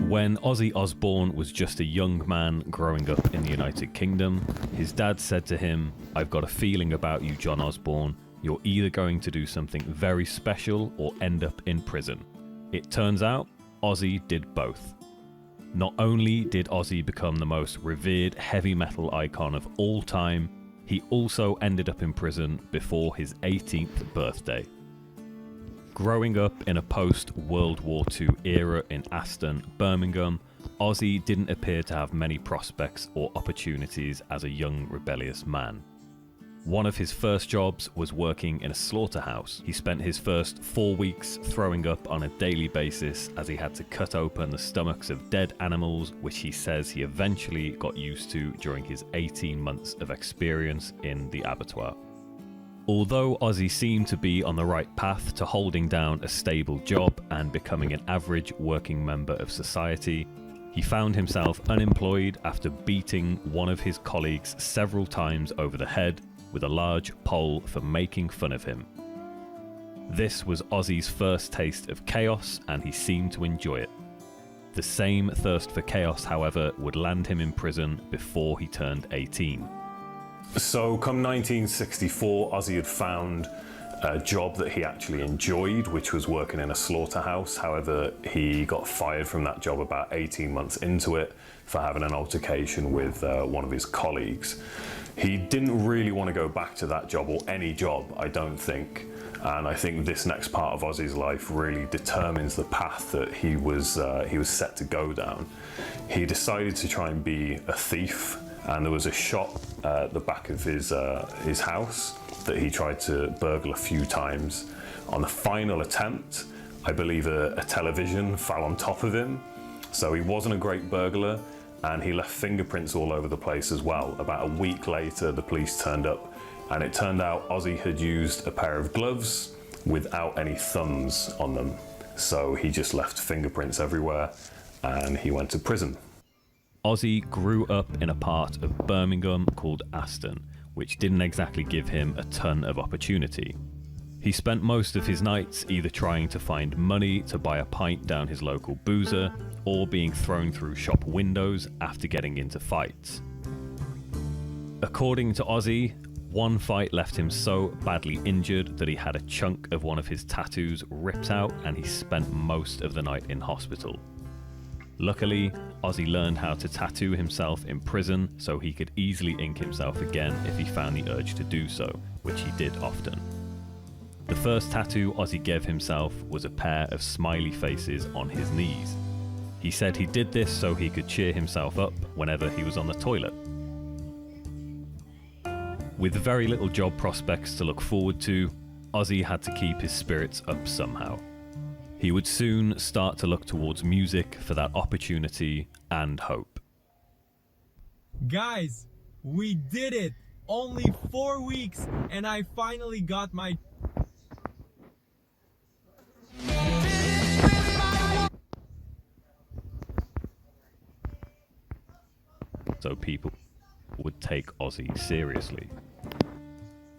When Ozzy Osbourne was just a young man growing up in the United Kingdom, his dad said to him, "I've got a feeling about you, John Osbourne. You're either going to do something very special or end up in prison." It turns out, Ozzy did both. Not only did Ozzy become the most revered heavy metal icon of all time, he also ended up in prison before his 18th birthday. Growing up in a post-World War II era in Aston, Birmingham, Ozzy didn't appear to have many prospects or opportunities as a young rebellious man. One of his first jobs was working in a slaughterhouse. He spent his first 4 weeks throwing up on a daily basis as he had to cut open the stomachs of dead animals, which he says he eventually got used to during his 18 months of experience in the abattoir. Although Ozzy seemed to be on the right path to holding down a stable job and becoming an average working member of society, he found himself unemployed after beating one of his colleagues several times over the head with a large pole for making fun of him. This was Ozzy's first taste of chaos, and he seemed to enjoy it. The same thirst for chaos, however, would land him in prison before he turned 18. So come 1964, Ozzy had found a job that he actually enjoyed, which was working in a slaughterhouse. However, he got fired from that job about 18 months into it for having an altercation with one of his colleagues. He didn't really want to go back to that job, or any job, I don't think. And I think this next part of Ozzy's life really determines the path that he was set to go down. He decided to try and be a thief, and there was a shop at the back of his house that he tried to burgle a few times. On the final attempt, I believe a television fell on top of him, so he wasn't a great burglar, and he left fingerprints all over the place as well. About a week later, the police turned up, and it turned out Ozzy had used a pair of gloves without any thumbs on them. So he just left fingerprints everywhere, and he went to prison. Ozzy grew up in a part of Birmingham called Aston, which didn't exactly give him a ton of opportunity. He spent most of his nights either trying to find money to buy a pint down his local boozer, or being thrown through shop windows after getting into fights. According to Ozzy, one fight left him so badly injured that he had a chunk of one of his tattoos ripped out, and he spent most of the night in hospital. Luckily, Ozzy learned how to tattoo himself in prison so he could easily ink himself again if he found the urge to do so, which he did often. The first tattoo Ozzy gave himself was a pair of smiley faces on his knees. He said he did this so he could cheer himself up whenever he was on the toilet. With very little job prospects to look forward to, Ozzy had to keep his spirits up somehow. He would soon start to look towards music for that opportunity and hope. Guys, we did it! Only 4 weeks and I finally got my... So people would take Ozzy seriously.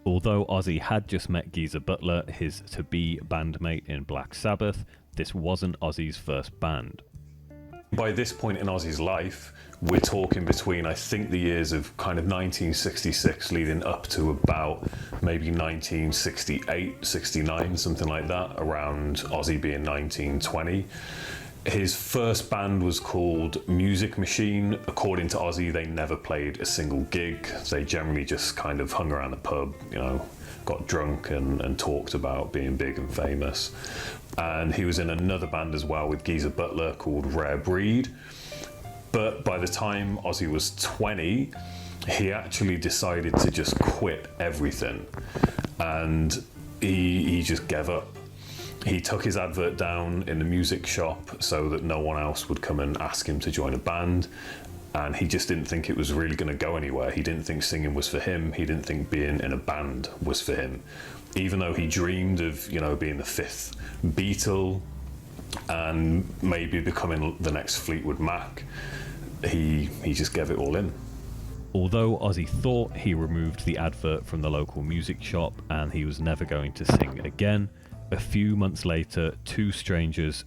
Although Ozzy had just met Geezer Butler, his to-be bandmate in Black Sabbath, this wasn't Ozzy's first band. By this point in Ozzy's life, we're talking between, I think, the years of kind of 1966 leading up to about maybe 1968, 69, something like that, around Ozzy being 19, 20. His first band was called Music Machine. According to Ozzy, they never played a single gig. They generally just kind of hung around the pub, got drunk and talked about being big and famous. And he was in another band as well with Geezer Butler called Rare Breed. But by the time Ozzy was 20, he actually decided to just quit everything. And he just gave up. He took his advert down in the music shop so that no one else would come and ask him to join a band, and he just didn't think it was really going to go anywhere. He didn't think singing was for him. He didn't think being in a band was for him. Even though he dreamed of, being the fifth Beatle and maybe becoming the next Fleetwood Mac, he just gave it all in. Although Ozzy thought he removed the advert from the local music shop and he was never going to sing again, a few months later, two strangers